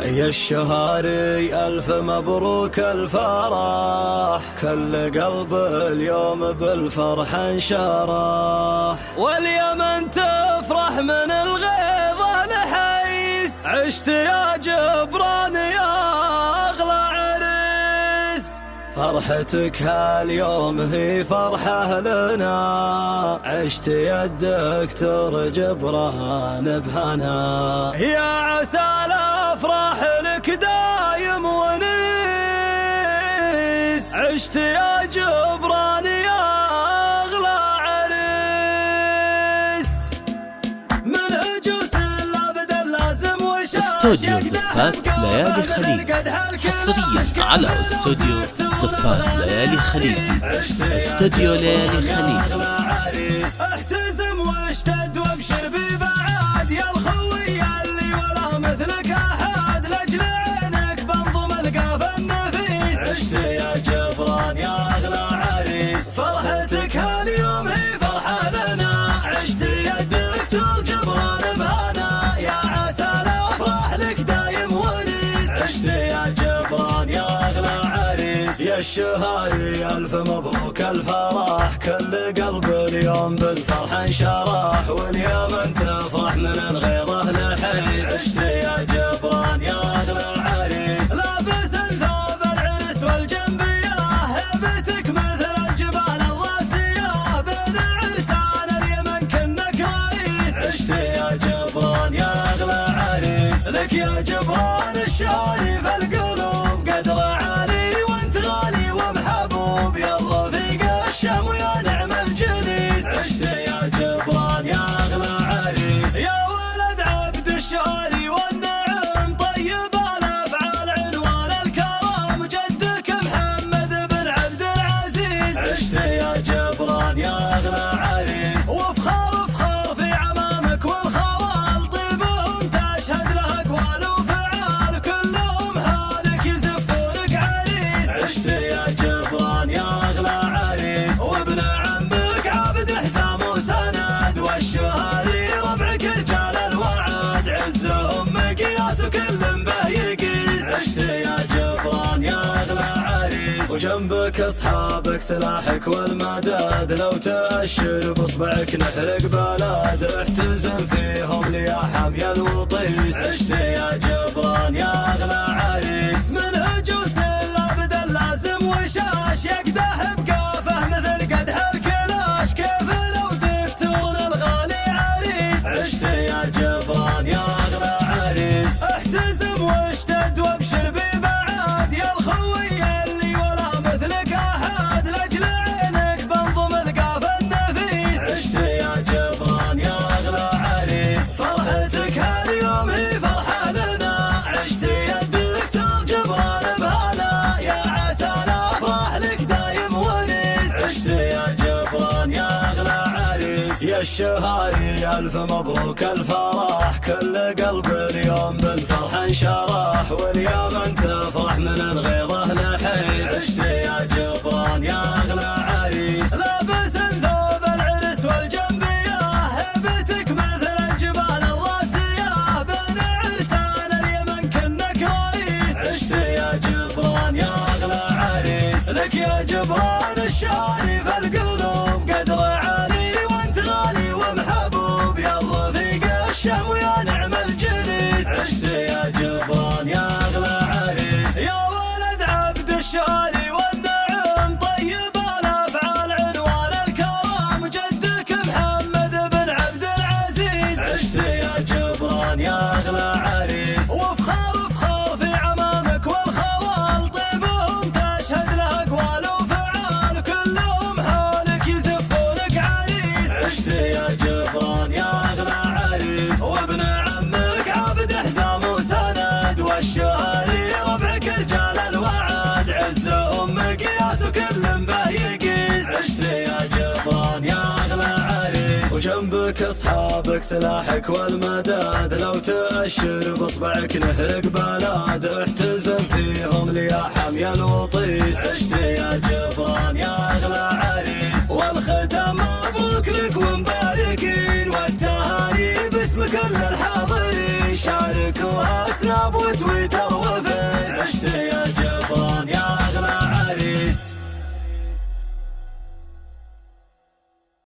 يا الشهاري ألف مبروك الفرح، كل قلب اليوم بالفرح انشرح، واليمن تفرح من الغيظ الحيس، عشت يا جبران يا أغلى عريس، فرحتك هاليوم هي فرحة لنا، عشت يا الدكتور جبران بهنا، يا عسى الأفراح لك دايم ونيس، عشت يا جبران يا أغلى عريس، من عجوز العبد اللازم وشاش استوديو زفات ليالي خليج، حصريا على استوديو زفات ليالي خليج. استوديو ليالي خليج. احتزم واشتد وابشر ببعاد يا الخوي اللي ولا مثلك احد، لاجل عينك بنظم القاف النفيس، عشت يا جبران يا اغلى عريس، فرحتك هاليوم هي فرحه لنا، عشت يا الدكتور جبران بهنا، يا عسى الافراح لك دايم ونيس، عشت يا جبران يا اغلى عريس، يا الشهاري الف مبروك الفرح، كل قلب اليوم بالفرح انشرح، واليمن تفرح من الغيظه لحيس، عشت يا جبران يا اغلى عريس، لابس ثوب العرس والجنبيه، هيبتك مثل الجبال الراسيه، بين عرسان اليمن كنك رئيس، عشت يا جبران يا اغلى عريس، لك يا جبران الشهاري في القلوب قدر عالي، وانت غالي ومحبوب يا الرفيق الشام ويا نعم الجليس، عشت يا جبران يا اغلى عريس، يا ولد عبد الشهاري والنعم طيب الافعال عنوان الكرم، جدك محمد بن عبد العزيز، عشت يا جبران يا اغلى عريس، وفخار فخار في عمامك والخوال، طيبهم تشهد له اقوال وفعال، كلهم حالك يزفونك عريس، عشت يا جبران يا اغلى عريس، وابن عمك عبد حسام وسند، والشهاري ربعك رجال الوعد، عزهم مقياس وكل به يقيس، عشت يا جبران يا اغلى عريس، وجنبك اصحابك سلاحك والمداد، لو تأشر باصبعك نحرق بلاد، احتزم فيهم ليا حامي الوطيس، عشت يا جبران يا اغلى عريس، من عجوز العبد اللازم وشاش، يقدح بقافه مثل قدح الكلاش، كيف لو دكتور الغالي عريس، عشت يا جبران يا اغلى عريس، احتزم واشتد وابشر ببعاد يا الخوي اللي ولا مثلك احد، لاجل عينك بنظم القاف النفيس، عشت يا جبران يا اغلى عريس، فرحتك هاليوم هي فرحه لنا، عشت يا الدكتور جبران بهنا، يا عسى الافراح لك دايم ونيس، عشت يا جبران يا اغلى عريس، يا الشهاري الف مبروك الفرح، كل قلب اليوم بالفرح انشرح، واليمن تفرح من الغيظه لحيس، عشت يا جبران يا اغلى عريس، لابس ثوب العرس والجنبيه، هيبتك مثل الجبال الراسيه، بين عرسان اليمن كنك رئيس، عشت يا جبران يا اغلى عريس، لك يا جبران الشهاري في القلوب قدر عالي، وانت غالي ومحبوب يا الرفيق الشام ويا نعم الجليس، عشت يا جبران يا اغلى عريس، يا ولد عبد الشهاري والنعم طيب الافعال عنوان الكرم، جدك محمد بن عبد العزيز، عشت يا جبران يا اغلى عريس، وفخار فخار في عمامك والخوال، طيبهم تشهد له اقوال وفعال، كلهم حولك يزفونك عريس، عشت يا جبران يا اغلى عريس، وابن عمك عبد حسام وسند، والشهاري ربعك رجال الوعد، عزهم مقياس وكل به يقيس، عشت يا جبران يا اغلى عريس، وجنبك اصحابك سلاحك والمداد، لو تأشر باصبعك نحرق بلاد، احتزم فيهم ليا حامي الوطيس، عشت يا جبران يا اغلى عريس، والختام مبروك لك ومباركين، والتهاني باسم كل الحاضرين، شاركوا اثناب وتوين